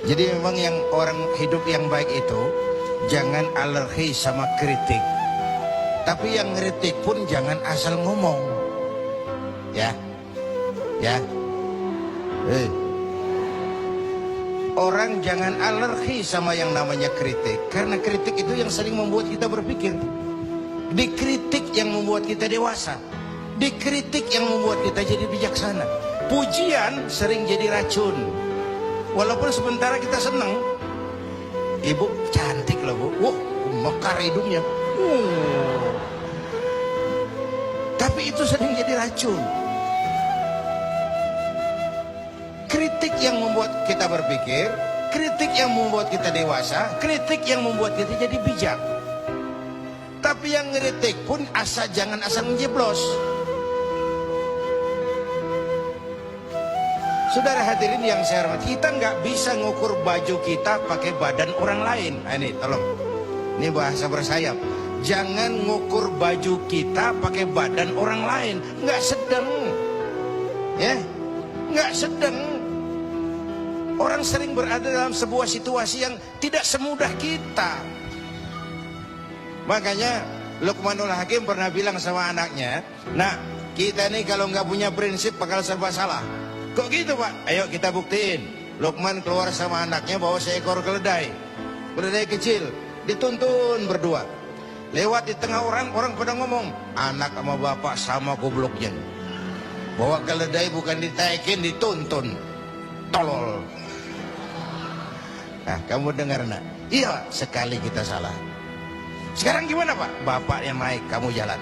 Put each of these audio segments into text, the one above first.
Jadi memang yang orang hidup yang baik itu jangan alergi sama kritik. Tapi yang kritik pun jangan asal ngomong. Ya. Ya. Orang jangan alergi sama yang namanya kritik. Karena kritik itu yang sering membuat kita berpikir. Dikritik yang membuat kita dewasa. Dikritik yang membuat kita jadi bijaksana. Pujian sering jadi racun. Walaupun sementara kita senang. Ibu cantik loh bu. Wah, mekar hidungnya. Tapi itu sering jadi racun. Kritik yang membuat kita berpikir, kritik yang membuat kita dewasa, kritik yang membuat kita jadi bijak. Tapi yang ngeritik pun jangan asal menjeblos. Saudara hadirin yang saya hormati, kita nggak bisa ngukur baju kita pakai badan orang lain. Nah, ini tolong, ini bahasa bersayap. Jangan ngukur baju kita pakai badan orang lain. Nggak sedang, ya, nggak sedang. Orang sering berada dalam sebuah situasi yang tidak semudah kita. Makanya Luqmanul Hakim pernah bilang sama anaknya, "Nah, kita nih kalau nggak punya prinsip bakal serba salah." Kok gitu pak? Ayo kita buktiin. Luqman keluar sama anaknya bawa seekor keledai. Keledai kecil, dituntun berdua. Lewat di tengah orang pada ngomong, anak sama bapak sama gobloknya. Bawa keledai bukan ditaikin, dituntun. Tolol. Nah, kamu dengar nak? Iya, sekali kita salah. Sekarang gimana pak? Bapaknya naik, kamu jalan.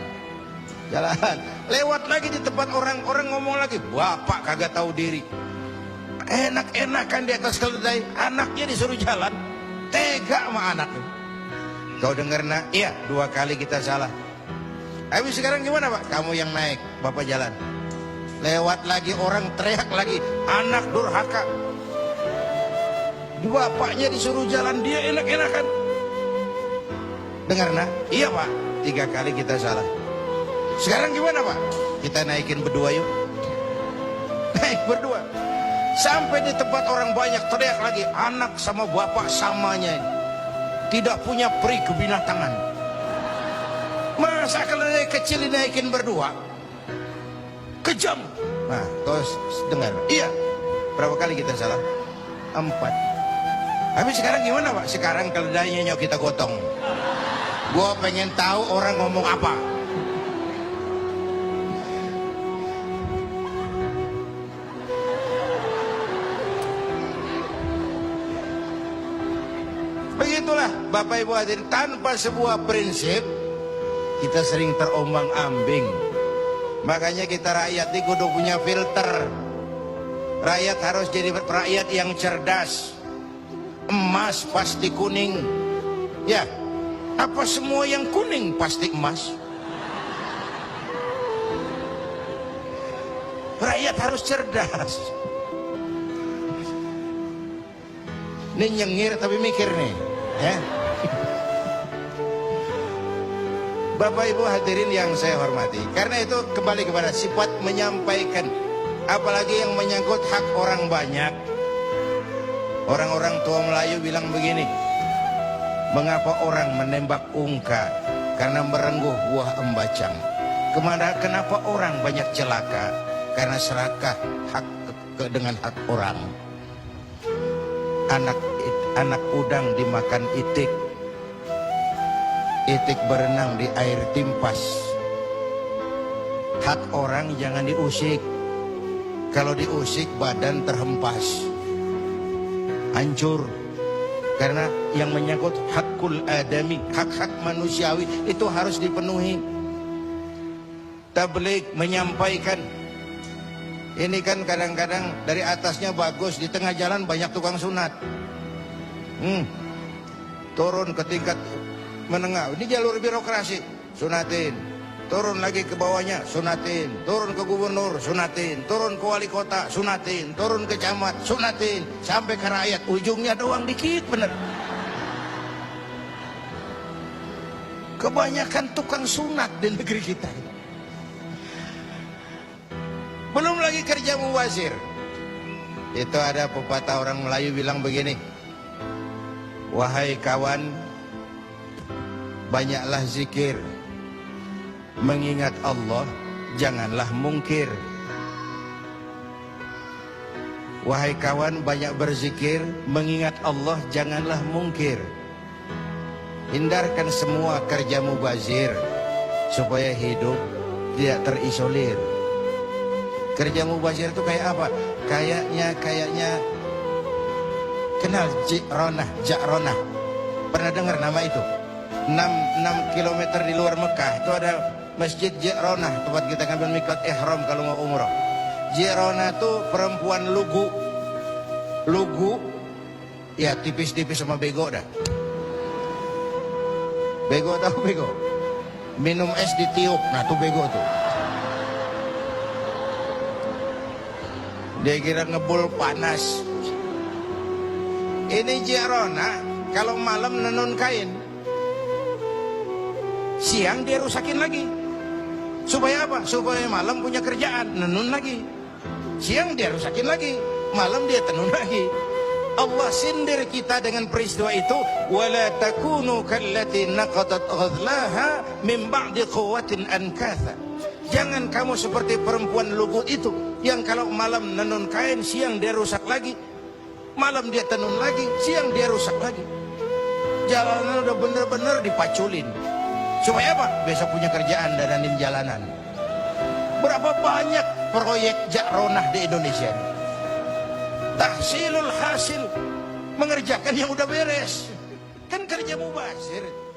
Jalan. Lewat lagi di tempat orang ngomong lagi, bapak kagak tahu diri. Enak-enakan di atas keledai, anaknya disuruh jalan. Tega sama anaknya. Kau dengar nak? Iya, 2 kali kita salah. Habis sekarang gimana pak? Kamu yang naik, bapak jalan. Lewat lagi orang teriak lagi, anak durhaka. Bapaknya disuruh jalan, dia enak-enakan. Dengar nak? Iya pak, 3 kali kita salah. Sekarang gimana pak? Kita naikin berdua yuk. Naik berdua. Sampai di tempat orang banyak teriak lagi, anak sama bapak samanya. Tidak punya peri kebinatangan. Masa keledai kecil dinaikin berdua? Kejam. Nah, terus dengar. Iya. Berapa kali kita salah? 4. Tapi sekarang gimana pak? Sekarang keledainya nyok kita gotong. Gua pengen tahu orang ngomong apa. Begitulah Bapak Ibu hadirin, tanpa sebuah prinsip kita sering terombang-ambing. Makanya kita rakyat ini kudu punya filter. Rakyat harus jadi rakyat yang cerdas. Emas pasti kuning. Ya, apa semua yang kuning pasti emas? Rakyat harus cerdas. Ini nyengir tapi mikir nih, ya. Bapak Ibu hadirin yang saya hormati, karena itu kembali kepada sifat menyampaikan, apalagi yang menyangkut hak orang banyak. Orang-orang tua Melayu bilang begini, mengapa orang menembak ungka? Karena merengguh buah embacang. Kenapa orang banyak celaka? Karena serakah dengan hak orang. Anak udang dimakan itik. Itik berenang di air timpas. Hak orang jangan diusik. Kalau diusik badan terhempas, hancur. Karena yang menyangkut hakul adami, hak-hak manusiawi itu harus dipenuhi. Tabligh menyampaikan. Ini kan kadang-kadang dari atasnya bagus, di tengah jalan banyak tukang sunat. Turun ke tingkat menengah, ini jalur birokrasi, sunatin. Turun lagi ke bawahnya, sunatin. Turun ke gubernur, sunatin. Turun ke wali kota, sunatin. Turun ke camat, sunatin. Sampai ke rakyat, ujungnya doang dikit bener. Kebanyakan tukang sunat di negeri kita. Belum lagi kerja mubazir. Itu ada pepatah orang Melayu bilang begini, wahai kawan, banyaklah zikir, mengingat Allah, janganlah mungkir. Wahai kawan, banyak berzikir, mengingat Allah, janganlah mungkir. Hindarkan semua kerja mubazir, supaya hidup tidak terisolir. Kerja mubazir itu kayak apa? Kayaknya kenal Ja'ronah. Pernah dengar nama itu? 6 kilometer di luar Mekah itu ada Masjid Ja'ronah, tempat kita ngambil mikot ihram kalau mau umrah. Ja'ronah itu perempuan lugu ya, tipis-tipis sama bego dah. Bego tahu bego? Minum es ditiup, nah tuh bego tuh. Dia kira ngebul panas. Ini Ja'ronah kalau malam nenun kain, siang dia rusakin lagi. Supaya apa? Supaya malam punya kerjaan, nenun lagi. Siang dia rusakin lagi, malam dia tenun lagi. Allah sindir kita dengan peristiwa itu. Wala takunu kallati naqadat ghadlaha min ba'di quwwatin ankatha. Jangan kamu seperti perempuan lugu itu, yang kalau malam nenun kain, siang dia rusak lagi. Malam dia tenun lagi, siang dia rusak lagi. Jalanan udah bener-bener dipaculin. Supaya apa? Besok punya kerjaan dananin jalanan. Berapa banyak proyek Ja'ronah di Indonesia? Tahsilul hasil, mengerjakan yang udah beres. Kan kerja mubazir.